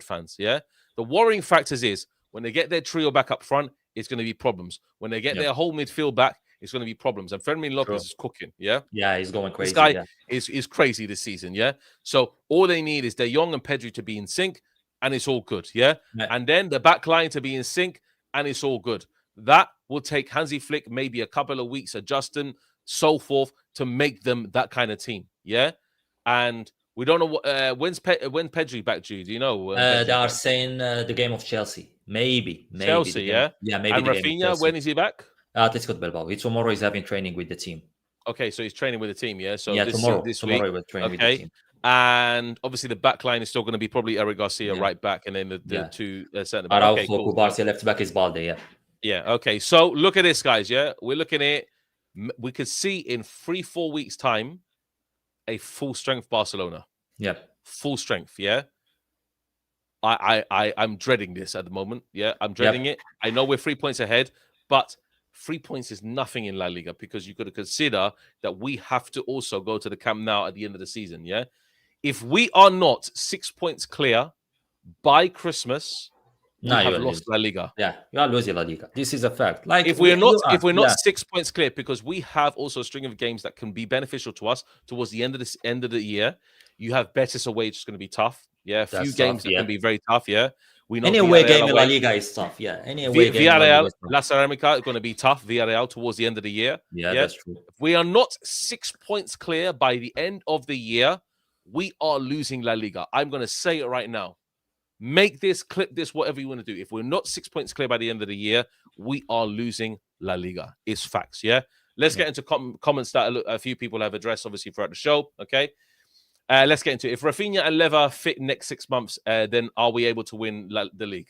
fans. The worrying factors is when they get their trio back up front, it's going to be problems. When they get their whole midfield back, it's going to be problems. And Fermin Lopez is cooking. He's going crazy. This guy is crazy this season. So all they need is De Jong and Pedri to be in sync, and it's all good. And then the back line to be in sync, and it's all good. That will take Hansi Flick maybe a couple of weeks adjusting, so forth, to make them that kind of team. And we don't know when Pedri back, Jude. Do you know? They are saying the game of Chelsea. Maybe. Chelsea, maybe. And Raphinha, when is he back? Atletico Bilbao. Tomorrow he's having training with the team. Okay, so he's training with the team, So tomorrow week. We're training with the team. And obviously the back line is still going to be probably Eric Garcia right back, and then the two centre back. Araujo, Kubarsi, left back is Balde, okay. So look at this, guys, We're looking at, we could see in 3-4 weeks' time a full strength Barcelona. Full strength, I'm dreading this at the moment. I'm dreading it. I know we're 3 points ahead, but 3 points is nothing in La Liga, because you got to consider that we have to also go to the Camp Nou at the end of the season. If we are not 6 points clear by Christmas, we have lost La Liga. You are losing La Liga. This is a fact. Like, if we're not 6 points clear, because we have also a string of games that can be beneficial to us towards the end of the year. You have Betis away, which is going to be tough. A few games that can be very tough. We know any away game in La Liga is tough. Yeah, any away game. Villarreal, La Ceramica is going to be tough. Villarreal towards the end of the year. Yeah, that's true. If we are not 6 points clear by the end of the year, we are losing La Liga. I'm going to say it right now. Make this, clip this, whatever you want to do. If we're not 6 points clear by the end of the year, we are losing La Liga. It's facts, yeah? Let's get into comments that a few people have addressed, obviously, throughout the show, okay? Let's get into it. If Raphinha and Leva fit next 6 months, then are we able to win the league?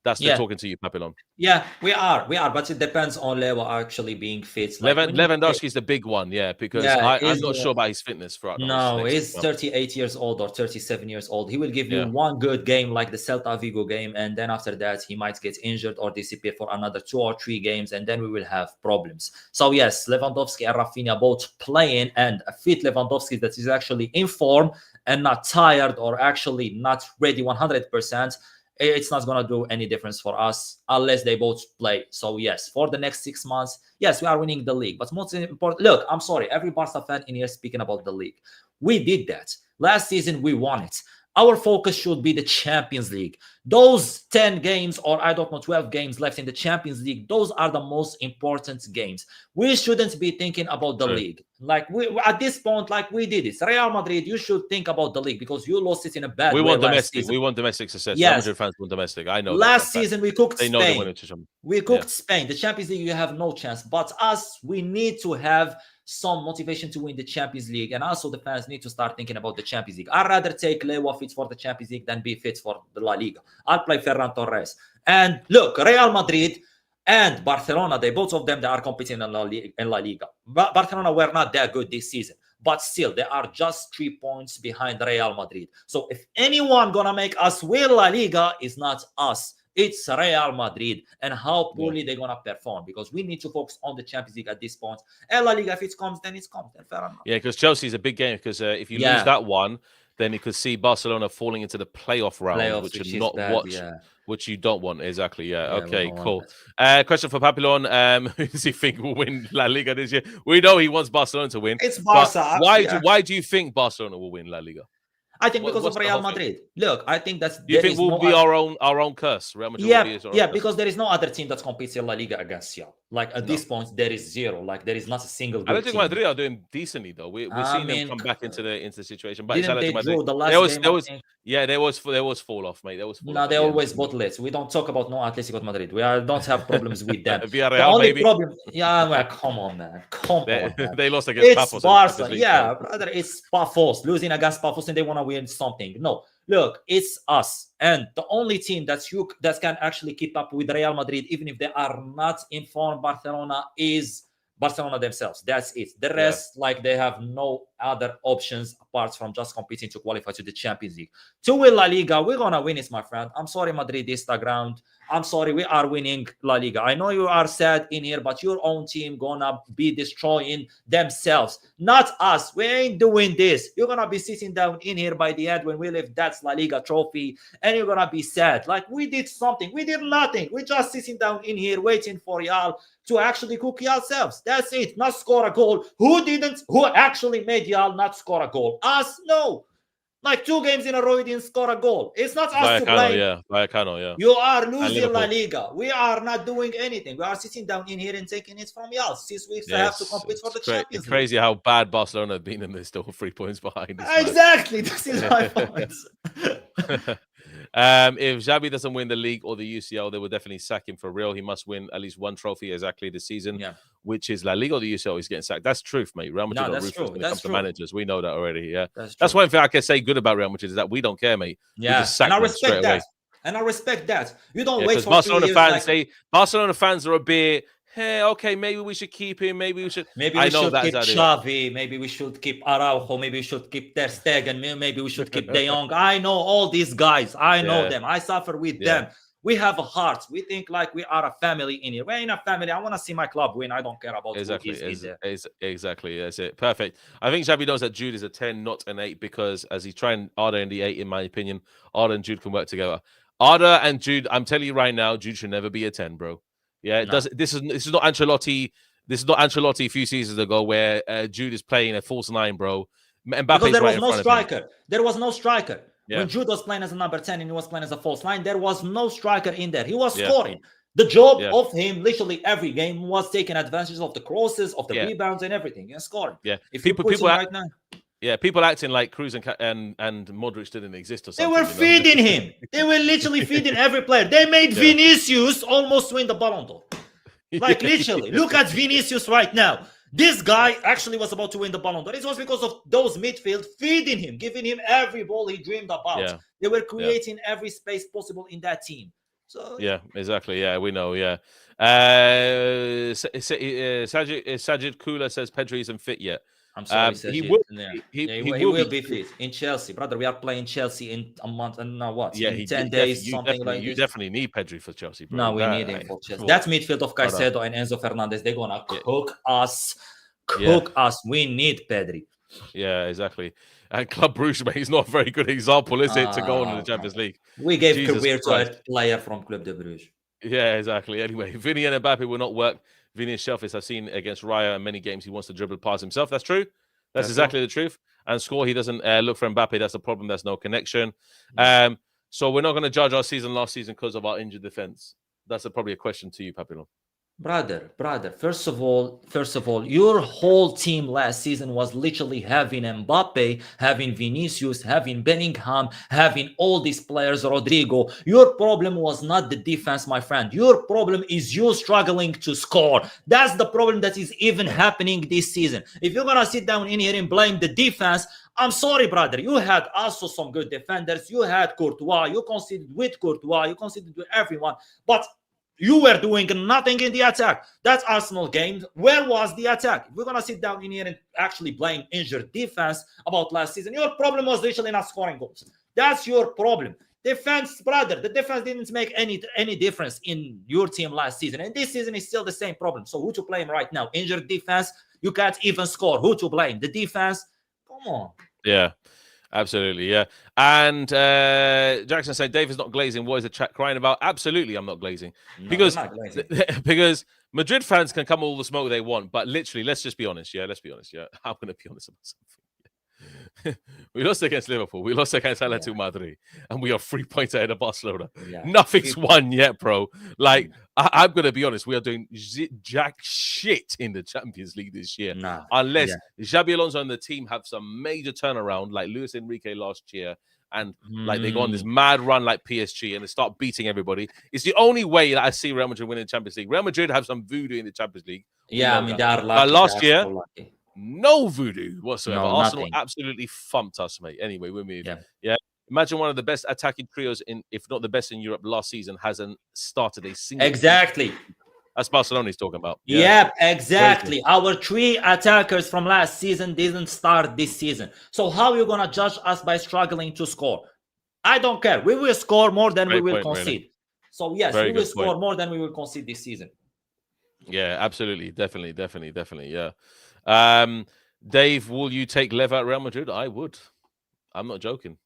That's talking to you, Papillon. Yeah, we are, but it depends on Leva actually being fit. Like Lewandowski is the big one, because I'm not sure about his fitness throughout. No, he's 38 years old or 37 years old. He will give you one good game like the Celta Vigo game, and then after that he might get injured or disappear for another 2 or 3 games, and then we will have problems. So yes, Lewandowski and Raphinha both playing, and a fit Lewandowski that is actually in form and not tired or actually not ready 100%. It's not going to do any difference for us unless they both play. So, yes, for the next 6 months, yes, we are winning the league. But most important, look, I'm sorry, every Barca fan in here speaking about the league. We did that. Last season, we won it. Our focus should be the Champions League. Those 10 games or 12 games left in the Champions League, those are the most important games. We shouldn't be thinking about the league. Like at this point, like we did it. Real Madrid, you should think about the league because you lost it in a bad way. We want domestic. We want domestic success. Yes. Real Madrid fans want domestic. I know. Last season we cooked Spain. We cooked Yeah. Spain. The Champions League, you have no chance. But us, we need to have some motivation to win the Champions League, and also the fans need to start thinking about the Champions League. I'd rather take Leo fit for the Champions League than be fit for the La Liga. I'll play Ferran Torres. And look, Real Madrid and Barcelona, they both of them, they are competing in La Liga. Barcelona were not that good this season, but still, they are just 3 points behind Real Madrid. So if anyone gonna make us win La Liga, it's not us. It's Real Madrid and how poorly they're going to perform, because we need to focus on the Champions League at this point. And La Liga, if it comes, then it comes. Then fair enough. Yeah, because Chelsea's a big game, because if you lose that one, then you could see Barcelona falling into the playoff round, which you not watch, which you don't want. Exactly, okay, cool. Question for Papillon. Who does he think will win La Liga this year? We know he wants Barcelona to win. It's Barca. Why do you think Barcelona will win La Liga? I think because of Real Madrid. Look, I think that's. Do you think we'll be our own curse? Real Madrid will be curse. Because there is no other team that competes in La Liga against you. Like at this point, there is zero. Like there is not a single. I don't think Madrid are doing decently though. We're seeing them come back into the situation. But didn't they Madrid, draw the last game? There was fall off, mate. There was fall no, off they always bottlets. We don't talk about no Atletico Madrid. We don't have problems with them. Villarreal, the only maybe. problem, well, come on, man. They lost against Pafos. Barca, brother. It's Pafos losing against Pafos, and they want to win something. No, look, it's us, and the only team that can actually keep up with Real Madrid, even if they are not in form, Barcelona, is Barcelona themselves. That's it. The rest, they have no other options apart from just competing to qualify to the Champions League. To win La Liga, we're gonna win it, my friend. I'm sorry, Madrid is the ground. I'm sorry, we are winning La Liga. I know you are sad in here, but your own team gonna be destroying themselves, not us. We ain't doing this. You're gonna be sitting down in here by the end when we lift that La Liga trophy, and you're gonna be sad. Like we did something. We did nothing. We're just sitting down in here waiting for y'all to actually cook yourselves. That's it. Not score a goal. Who actually made y'all not score a goal? Us? No. Like 2 games in a row, we didn't score a goal. It's not us to blame. Vallecano. You are losing La Liga. We are not doing anything. We are sitting down in here and taking it from y'all. 6 weeks we have to compete for the Champions League. It's crazy how bad Barcelona have been, and they're still 3 points behind. Exactly. This is my point. If Xabi doesn't win the league or the UCL, they will definitely sack him for real. He must win at least 1 trophy exactly this season, which is La Liga or the UCL. He's getting sacked. That's truth, mate. Real Madrid are ruthless when it comes to managers. We know that already. Yeah, that's one thing I can say good about Real Madrid is that we don't care, mate. Yeah, and I respect that. And I respect that. You don't wait for Barcelona fans. Barcelona fans are a bit. Hey, okay, maybe we should keep him. Maybe we should. Maybe we should keep Xavi. Maybe we should keep Araujo. Maybe we should keep Ter Stegen. Maybe we should keep De Jong. I know all these guys. I know them. I suffer with them. We have a heart. We think like we are a family in here. We're in a family. I want to see my club win. I don't care about who is there. Exactly. That's it. Perfect. I think Xabi knows that Jude is a 10, not an 8, because as he's trying Arda in the 8, in my opinion, Arda and Jude can work together. Arda and Jude, I'm telling you right now, Jude should never be a 10, bro. Yeah, it does. This is not Ancelotti. This is not Ancelotti a few seasons ago where Jude is playing a false 9, bro. Because there was no striker. There was no striker. When Jude was playing as a number 10 and he was playing as a false 9, there was no striker in there. He was scoring. The job of him, literally every game, was taking advantage of the crosses, of the rebounds, and everything, and scoring. Yeah, if people right now. Yeah, people acting like Cruz and Modric didn't exist or something. They were feeding him. They were literally feeding every player. They made Vinicius almost win the Ballon d'Or. Like literally. Look at Vinicius right now. This guy actually was about to win the Ballon d'Or. It was because of those midfield feeding him, giving him every ball he dreamed about. Yeah. They were creating every space possible in that team. So yeah, exactly. Yeah, we know. Yeah. Sajid Kula says Pedri isn't fit yet. I'm sorry, he will. He will be fit in Chelsea, brother. We are playing Chelsea in a month and now what? Yeah, in 10 days, something like this. You definitely need Pedri for Chelsea, bro. No, we need him for Chelsea. That midfield of Caicedo and Enzo Fernandez, they're gonna cook us. We need Pedri. Yeah, exactly. And Club Brugge, mate, is not a very good example, is it, to go on in the Champions League? We gave career to a player from Club de Brugge. Yeah, exactly. Anyway, Vinny and Mbappe will not work. Vinny is selfish. I've seen against Raya in many games. He wants to dribble past himself. That's true. That's exactly the truth. And score, he doesn't look for Mbappe. That's the problem. There's no connection. So we're not going to judge our season last season because of our injured defense. That's probably a question to you, Papillon. Brother, first of all, your whole team last season was literally having Mbappe, having Vinicius, having Bellingham, having all these players, Rodrygo. Your problem was not the defense, my friend. Your problem is you struggling to score. That's the problem that is even happening this season. If you're going to sit down in here and blame the defense, I'm sorry, brother. You had also some good defenders. You had Courtois. You conceded with Courtois. You conceded with everyone. But you were doing nothing in the attack. That Arsenal game, where was the attack? If we're going to sit down in here and actually blame injured defense about last season, your problem was literally not scoring goals. That's your problem. Defense, brother, the defense didn't make any difference in your team last season. And this season is still the same problem. So who to blame right now? Injured defense, you can't even score. Who to blame? The defense? Come on. Yeah. Absolutely, yeah. And Jackson said, Dave is not glazing. What is the chat crying about? Absolutely, I'm not glazing. No, because Madrid fans can come all the smoke they want, but literally, let's just be honest, yeah? Let's be honest, yeah? I'm going to be honest about something. We lost against Liverpool. We lost against Atletico Madrid. And we are 3 points ahead of Barcelona. Yeah. Nothing's won yet, bro. Like, I'm going to be honest. We are doing jack shit in the Champions League this year. Unless Xabi Alonso and the team have some major turnaround, like Luis Enrique last year, and like they go on this mad run like PSG and they start beating everybody. It's the only way that I see Real Madrid winning the Champions League. Real Madrid have some voodoo in the Champions League. Yeah, I mean, they are lucky. Last year, no voodoo whatsoever. No, Arsenal absolutely thumped us, mate. Anyway, we're moving. Yeah. Imagine one of the best attacking trios if not the best in Europe last season hasn't started a single. Exactly. That's Barcelona he's talking about. Yeah, exactly. Our 3 attackers from last season didn't start this season. So how are you going to judge us by struggling to score? I don't care. We will score more than we will concede. Really. So yes, we will score more than we will concede this season. Yeah, absolutely. Definitely. Yeah. Dave, will you take Leva at Real Madrid? I would. I'm not joking.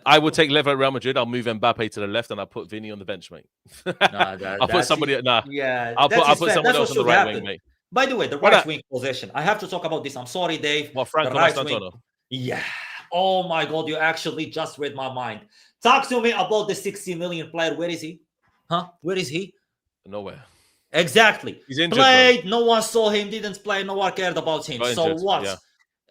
I would take Leva at Real Madrid. I'll move Mbappe to the left and I'll put Vinny on the bench, mate. I'll put somebody. I'll put someone else on the right wing, mate. By the way, the right wing possession. I have to talk about this. I'm sorry, Dave. What, Franco Mastantuono? Yeah. Oh my God, you actually just read my mind. Talk to me about the 60 million player. Where is he? Huh? Where is he? Nowhere. Exactly. He's injured, played, no one saw him, didn't play, no one cared about him. So what? Yeah.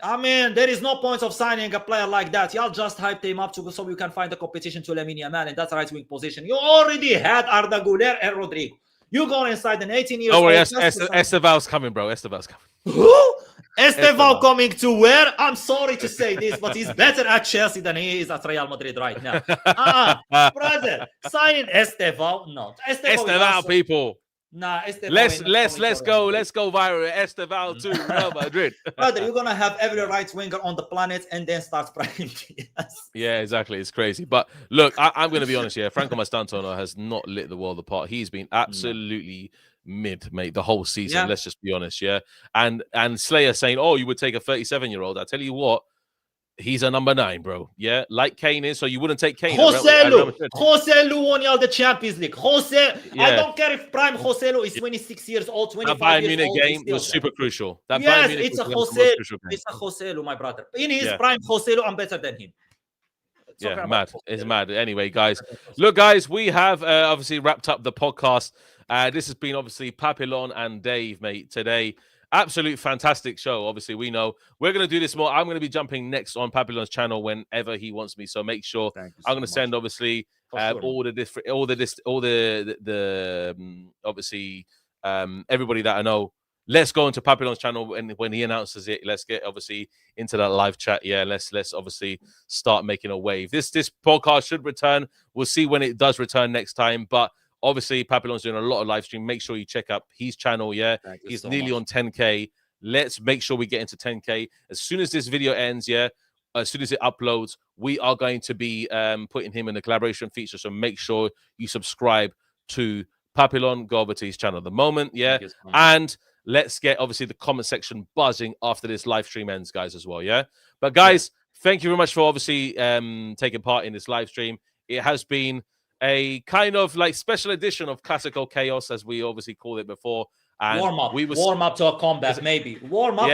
I mean, there is no point of signing a player like that. Y'all just hyped him up so you can find the competition to Lamine Yamal, and that's right wing position. You already had Arda Güler and Rodrygo. You go inside an 18-year-old. Oh, yes, Esteval's coming, bro. Esteval's coming. Who? Esteval coming to where? I'm sorry to say this, but he's better at Chelsea than he is at Real Madrid right now. Brother, signing Esteval, no. Esteval, people. Nah, Esteval. Let's go viral. Esteval to Real Madrid. Brother, you're gonna have every right winger on the planet and then start praying. Yes. Yeah, exactly. It's crazy. But look, I'm gonna be honest here. Franco Mastantuono has not lit the world apart. He's been absolutely mid, mate, the whole season. Yeah. Let's just be honest, yeah. And Slayer saying, "Oh, you would take a 37-year-old." I tell you what. He's a number 9, bro. Yeah, like Kane is. So you wouldn't take Kane. Joselu won y'all the Champions League. I don't care if prime Joselu is 26 years old, 25 that Bayern years Munich old. game was super crucial. That yes, it's a Joselu. It's a Joselu, my brother. In his prime, Joselu, I'm better than him. Yeah, mad. It's mad. Anyway, guys, look, guys, we have obviously wrapped up the podcast. This has been obviously Papillon and Dave, mate, today. Absolute fantastic show. Obviously, we know we're going to do this more. I'm going to be jumping next on Papillon's channel whenever he wants me. So make sure I'm going to send obviously all the different, obviously everybody that I know. Let's go into Papillon's channel when he announces it. Let's get obviously into that live chat. Yeah, let's obviously start making a wave. This podcast should return. We'll see when it does return next time. But obviously, Papillon's doing a lot of live stream. Make sure you check out his channel. Yeah, he's nearly on 10K. Let's make sure we get into 10K as soon as this video ends. Yeah, as soon as it uploads, we are going to be putting him in the collaboration feature. So make sure you subscribe to Papillon. Go over to his channel at the moment. Yeah, and let's get obviously the comment section buzzing after this live stream ends, guys, as well. Yeah, but guys, thank you very much for obviously taking part in this live stream. It has been a kind of like special edition of Classical Chaos, as we obviously called it before. And warm up to a comeback, maybe. Warm up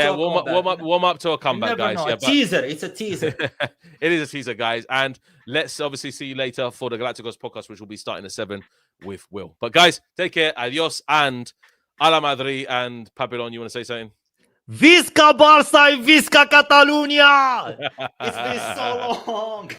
to a comeback, guys. Yeah, teaser. It's a teaser. It is a teaser, guys. And let's obviously see you later for the Galacticos podcast, which will be starting at 7 with Will. But guys, take care. Adios and a la Madrid. And Papillon, you want to say something? Visca Barça y Visca Catalunya! It's been so long.